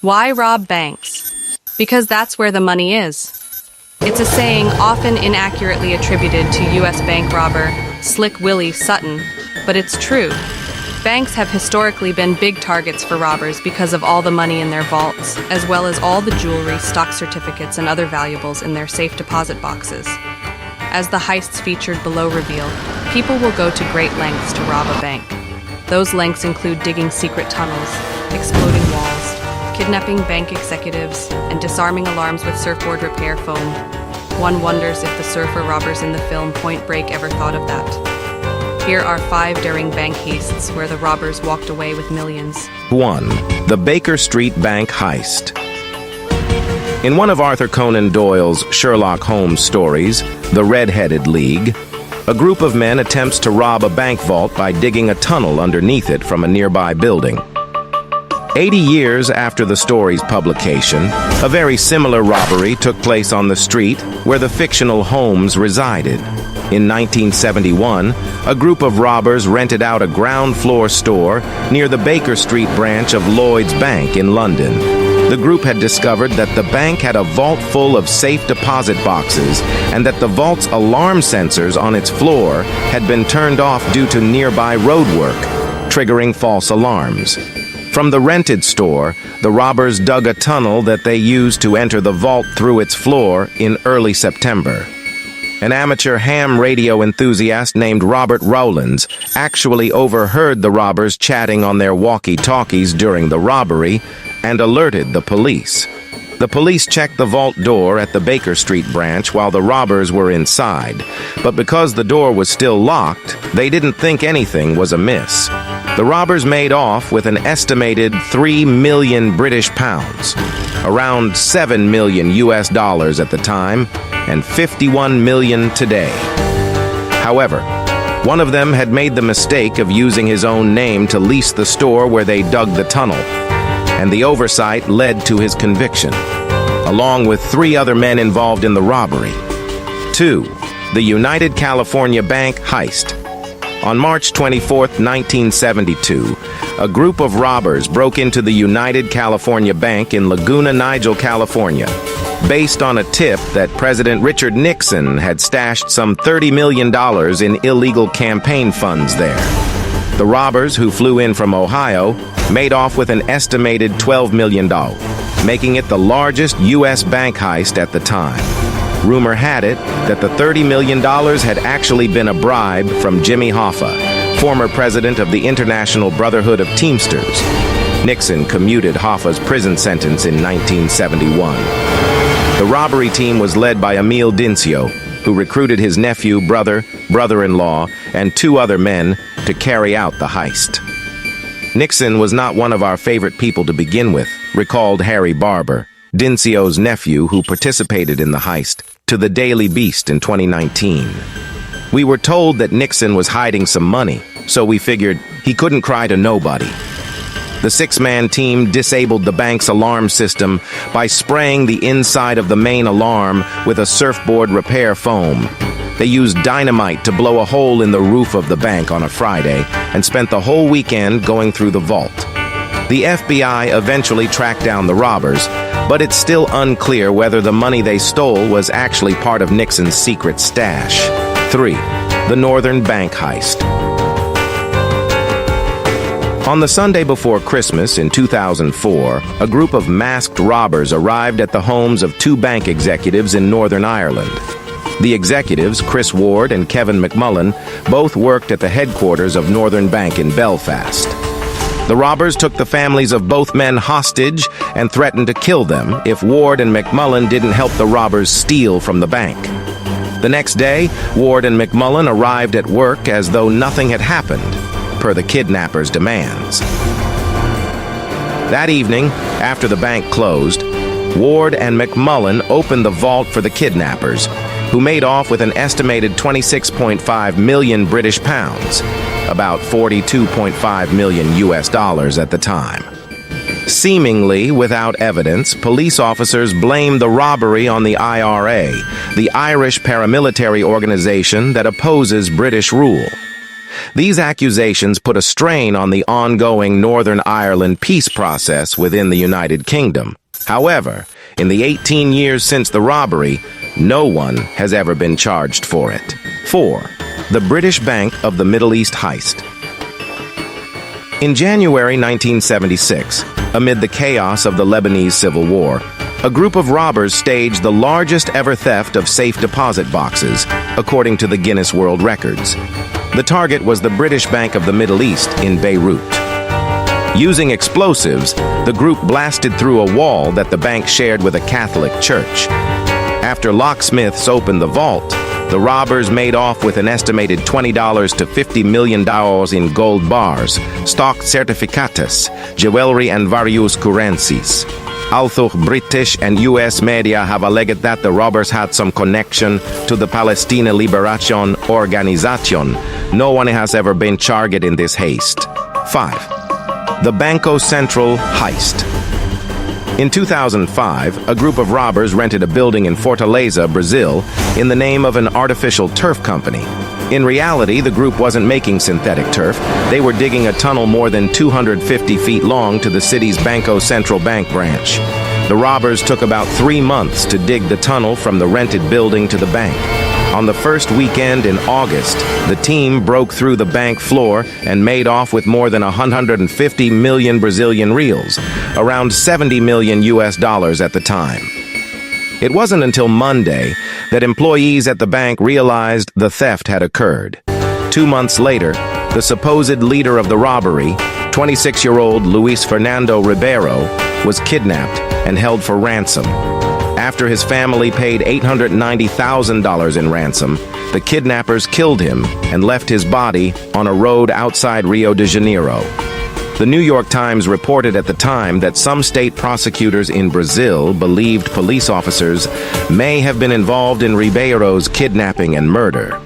Why rob banks? Because that's where the money is. It's a saying often inaccurately attributed to U.S. bank robber Slick Willie Sutton, but it's true. Banks have historically been big targets for robbers because of all the money in their vaults, as well as all the jewelry, stock certificates, and other valuables in their safe deposit boxes. As the heists featured below reveal, people will go to great lengths to rob a bank. Those lengths include digging secret tunnels, exploding walls, kidnapping bank executives, and disarming alarms with surfboard repair foam. One wonders if the surfer robbers in the film Point Break ever thought of that. Here are 5 daring bank heists where the robbers walked away with millions. 1. The Baker Street Bank Heist. In one of Arthur Conan Doyle's Sherlock Holmes stories, The Red-Headed League, a group of men attempts to rob a bank vault by digging a tunnel underneath it from a nearby building. 80 years after the story's publication, a very similar robbery took place on the street where the fictional Holmes resided. In 1971, a group of robbers rented out a ground-floor store near the Baker Street branch of Lloyds Bank in London. The group had discovered that the bank had a vault full of safe deposit boxes and that the vault's alarm sensors on its floor had been turned off due to nearby roadwork, triggering false alarms. From the rented store, the robbers dug a tunnel that they used to enter the vault through its floor in early September. An amateur ham radio enthusiast named Robert Rowlands actually overheard the robbers chatting on their walkie-talkies during the robbery and alerted the police. The police checked the vault door at the Baker Street branch while the robbers were inside, but because the door was still locked, they didn't think anything was amiss. The robbers made off with an estimated 3 million British pounds, around 7 million US dollars at the time, and 51 million today. However, one of them had made the mistake of using his own name to lease the store where they dug the tunnel, and the oversight led to his conviction, along with 3 other men involved in the robbery. 2. The United California Bank Heist. On March 24, 1972, a group of robbers broke into the United California Bank in Laguna Niguel, California, based on a tip that President Richard Nixon had stashed some $30 million in illegal campaign funds there. The robbers, who flew in from Ohio, made off with an estimated $12 million, making it the largest U.S. bank heist at the time. Rumor had it that the $30 million had actually been a bribe from Jimmy Hoffa, former president of the International Brotherhood of Teamsters. Nixon commuted Hoffa's prison sentence in 1971. The robbery team was led by Emil Dincio, who recruited his nephew, brother, brother-in-law, and 2 other men to carry out the heist. Nixon was not one of our favorite people to begin with, recalled Harry Barber, Dincio's nephew who participated in the heist, to the Daily Beast in 2019. We were told that Nixon was hiding some money, so we figured he couldn't cry to nobody. The 6-man team disabled the bank's alarm system by spraying the inside of the main alarm with a surfboard repair foam. They used dynamite to blow a hole in the roof of the bank on a Friday and spent the whole weekend going through the vault. The FBI eventually tracked down the robbers, but it's still unclear whether the money they stole was actually part of Nixon's secret stash. 3. The Northern Bank Heist. On the Sunday before Christmas in 2004, a group of masked robbers arrived at the homes of 2 bank executives in Northern Ireland. The executives, Chris Ward and Kevin McMullen, both worked at the headquarters of Northern Bank in Belfast. The robbers took the families of both men hostage and threatened to kill them if Ward and McMullen didn't help the robbers steal from the bank. The next day, Ward and McMullen arrived at work as though nothing had happened, per the kidnappers' demands. That evening, after the bank closed, Ward and McMullen opened the vault for the kidnappers, who made off with an estimated 26.5 million British pounds, about 42.5 million US dollars at the time. Seemingly without evidence, police officers blamed the robbery on the IRA, the Irish paramilitary organization that opposes British rule. These accusations put a strain on the ongoing Northern Ireland peace process within the United Kingdom. However, in the 18 years since the robbery, no one has ever been charged for it. 4. The British Bank of the Middle East Heist. In January 1976, amid the chaos of the Lebanese Civil War, a group of robbers staged the largest ever theft of safe deposit boxes, according to the Guinness World Records. The target was the British Bank of the Middle East in Beirut. Using explosives, the group blasted through a wall that the bank shared with a Catholic church. After locksmiths opened the vault, the robbers made off with an estimated $20 to $50 million in gold bars, stock certificates, jewelry and various currencies. Although British and U.S. media have alleged that the robbers had some connection to the Palestine Liberation Organization, no one has ever been charged in this heist. 5. The Banco Central Heist. In 2005, a group of robbers rented a building in Fortaleza, Brazil, in the name of an artificial turf company. In reality, the group wasn't making synthetic turf. They were digging a tunnel more than 250 feet long to the city's Banco Central Bank branch. The robbers took about 3 months to dig the tunnel from the rented building to the bank. On the first weekend in August, the team broke through the bank floor and made off with more than 150 million Brazilian reals, around 70 million US dollars at the time. It wasn't until Monday that employees at the bank realized the theft had occurred. 2 months later, the supposed leader of the robbery, 26-year-old Luis Fernando Ribeiro, was kidnapped and held for ransom. After his family paid $890,000 in ransom, the kidnappers killed him and left his body on a road outside Rio de Janeiro. The New York Times reported at the time that some state prosecutors in Brazil believed police officers may have been involved in Ribeiro's kidnapping and murder.